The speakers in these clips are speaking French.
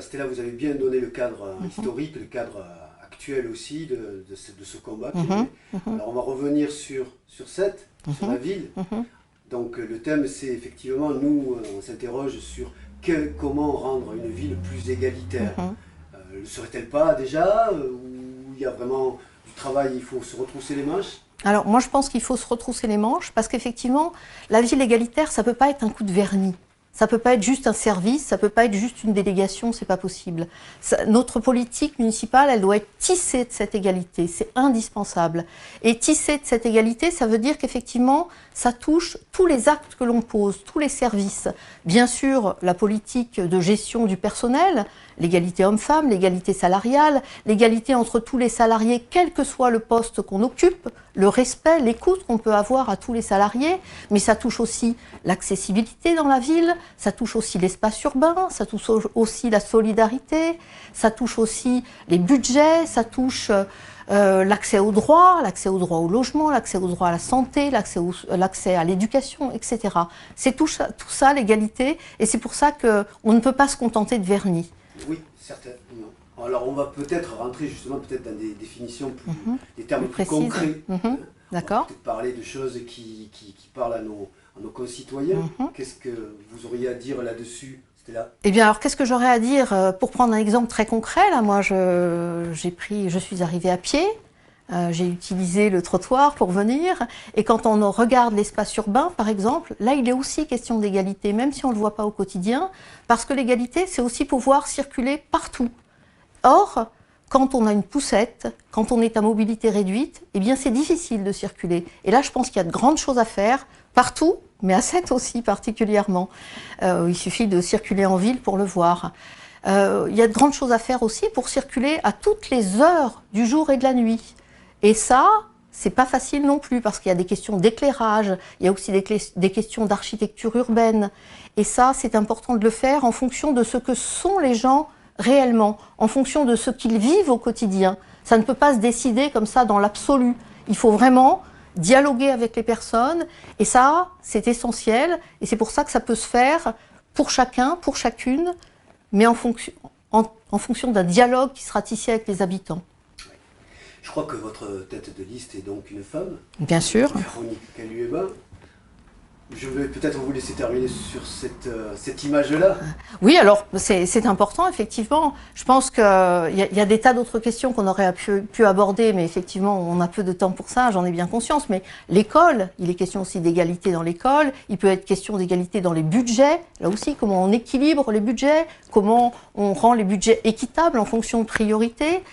Stella, vous avez bien donné le cadre historique, le cadre actuel aussi de ce combat. Alors on va revenir sur Sète, sur la ville. Donc le thème c'est effectivement, nous on s'interroge sur comment rendre une ville plus égalitaire. Le serait-elle pas déjà où il y a vraiment du travail, il faut se retrousser les manches? Alors moi je pense qu'il faut se retrousser les manches parce qu'effectivement la ville égalitaire ça peut pas être un coup de vernis. Ça peut pas être juste un service, ça peut pas être juste une délégation, c'est pas possible. Notre politique municipale, elle doit être tissée de cette égalité, c'est indispensable. Et tissée de cette égalité, ça veut dire qu'effectivement, ça touche tous les actes que l'on pose, tous les services. Bien sûr, la politique de gestion du personnel, l'égalité homme-femme, l'égalité salariale, l'égalité entre tous les salariés, quel que soit le poste qu'on occupe, le respect, l'écoute qu'on peut avoir à tous les salariés, mais ça touche aussi l'accessibilité dans la ville, ça touche aussi l'espace urbain, ça touche aussi la solidarité, ça touche aussi les budgets, ça touche l'accès aux droits au logement, l'accès au droit à la santé, l'accès à l'éducation, etc. C'est tout ça l'égalité, et c'est pour ça qu'on ne peut pas se contenter de vernis. Oui, certainement. Alors on va peut-être rentrer justement dans des définitions, des termes plus concrets. D'accord. Peut-être parler de choses qui parlent à nos concitoyens. Qu'est-ce que vous auriez à dire là-dessus, Stella? Eh bien, alors qu'est-ce que j'aurais à dire pour prendre un exemple très concret? Là, moi, je suis arrivée à pied. J'ai utilisé le trottoir pour venir, et quand on regarde l'espace urbain, par exemple, là il est aussi question d'égalité, même si on ne le voit pas au quotidien, parce que l'égalité c'est aussi pouvoir circuler partout. Or, quand on a une poussette, quand on est à mobilité réduite, eh bien c'est difficile de circuler. Et là je pense qu'il y a de grandes choses à faire, partout, mais à Sète aussi particulièrement. Il suffit de circuler en ville pour le voir. Il y a de grandes choses à faire aussi pour circuler à toutes les heures du jour et de la nuit. Et ça, c'est pas facile non plus, parce qu'il y a des questions d'éclairage, il y a aussi des questions d'architecture urbaine. Et ça, c'est important de le faire en fonction de ce que sont les gens réellement, en fonction de ce qu'ils vivent au quotidien. Ça ne peut pas se décider comme ça dans l'absolu. Il faut vraiment dialoguer avec les personnes, et ça, c'est essentiel. Et c'est pour ça que ça peut se faire pour chacun, pour chacune, mais en fonction d'un dialogue qui sera tissé avec les habitants. Je crois que votre tête de liste est donc une femme. Bien sûr. Véronique Kalueba. Je vais peut-être vous laisser terminer sur cette image-là. Oui, alors c'est important, effectivement. Je pense qu'il y a des tas d'autres questions qu'on aurait pu aborder, mais effectivement, on a peu de temps pour ça, j'en ai bien conscience. Mais l'école, il est question aussi d'égalité dans l'école, il peut être question d'égalité dans les budgets. Là aussi, comment on équilibre les budgets, comment on rend les budgets équitables en fonction de priorités.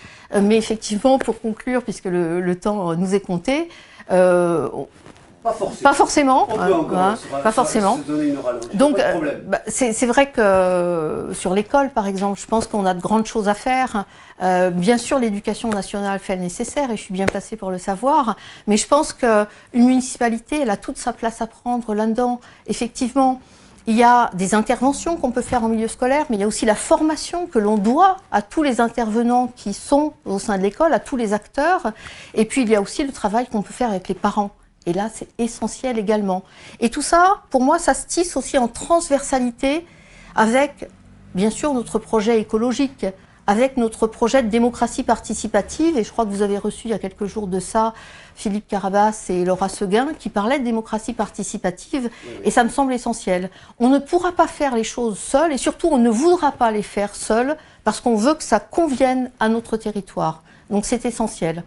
Mais effectivement, pour conclure, puisque le temps nous est compté, Pas forcément. On peut encore pas forcément. Se donner une rallonge. Donc, c'est vrai que sur l'école, par exemple, je pense qu'on a de grandes choses à faire. Bien sûr, l'éducation nationale fait le nécessaire, et je suis bien placée pour le savoir. Mais je pense qu'une municipalité, elle a toute sa place à prendre là-dedans. Effectivement, il y a des interventions qu'on peut faire en milieu scolaire, mais il y a aussi la formation que l'on doit à tous les intervenants qui sont au sein de l'école, à tous les acteurs. Et puis, il y a aussi le travail qu'on peut faire avec les parents. Et là, c'est essentiel également. Et tout ça, pour moi, ça se tisse aussi en transversalité avec, bien sûr, notre projet écologique, avec notre projet de démocratie participative. Et je crois que vous avez reçu il y a quelques jours de ça Philippe Carabas et Laura Seguin qui parlaient de démocratie participative. Et ça me semble essentiel. On ne pourra pas faire les choses seuls, et surtout, on ne voudra pas les faire seuls parce qu'on veut que ça convienne à notre territoire. Donc c'est essentiel.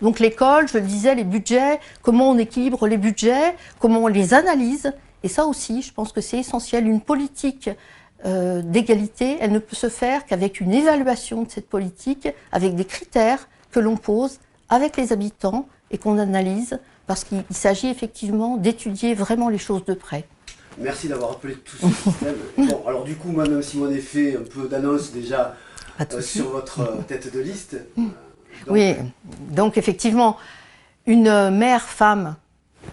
Donc l'école, je le disais, les budgets, comment on équilibre les budgets, comment on les analyse. Et ça aussi, je pense que c'est essentiel. Une politique d'égalité, elle ne peut se faire qu'avec une évaluation de cette politique, avec des critères que l'on pose avec les habitants et qu'on analyse, parce qu'il s'agit effectivement d'étudier vraiment les choses de près. Merci d'avoir rappelé tout ce système. Bon, alors du coup, moi, même si on a fait un peu d'annonce déjà sur votre tête de liste... Oui, donc effectivement, une mère femme,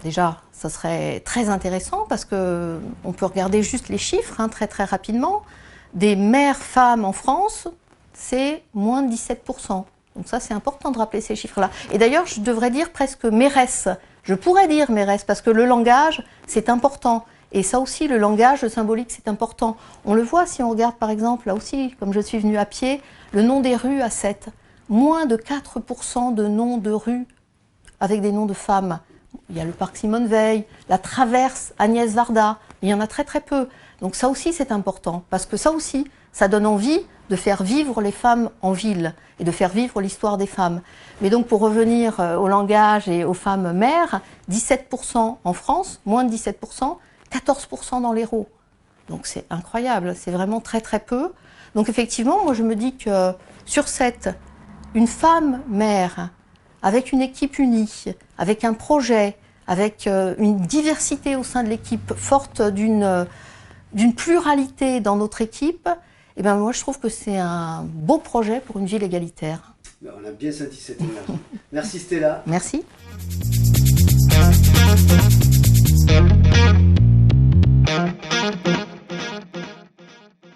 déjà, ça serait très intéressant parce qu'on peut regarder juste les chiffres très très rapidement. Des mères femmes en France, c'est moins de 17%. Donc ça, c'est important de rappeler ces chiffres-là. Et d'ailleurs, je devrais dire presque mairesse. Je pourrais dire mairesse parce que le langage, c'est important. Et ça aussi, le langage, le symbolique, c'est important. On le voit si on regarde par exemple, là aussi, comme je suis venue à pied, le nom des rues à Sète. Moins de 4% de noms de rues avec des noms de femmes. Il y a le parc Simone Veil, la traverse Agnès Varda, il y en a très très peu. Donc ça aussi c'est important, parce que ça aussi, ça donne envie de faire vivre les femmes en ville et de faire vivre l'histoire des femmes. Mais donc pour revenir au langage et aux femmes mères, 17% en France, moins de 17%, 14% dans l'Hérault. Donc c'est incroyable, c'est vraiment très très peu. Donc effectivement, moi je me dis que sur une femme mère, avec une équipe unie, avec un projet, avec une diversité au sein de l'équipe, forte d'une pluralité dans notre équipe, eh ben moi je trouve que c'est un beau projet pour une ville égalitaire. On a bien senti cette énergie. Merci Stella. Merci.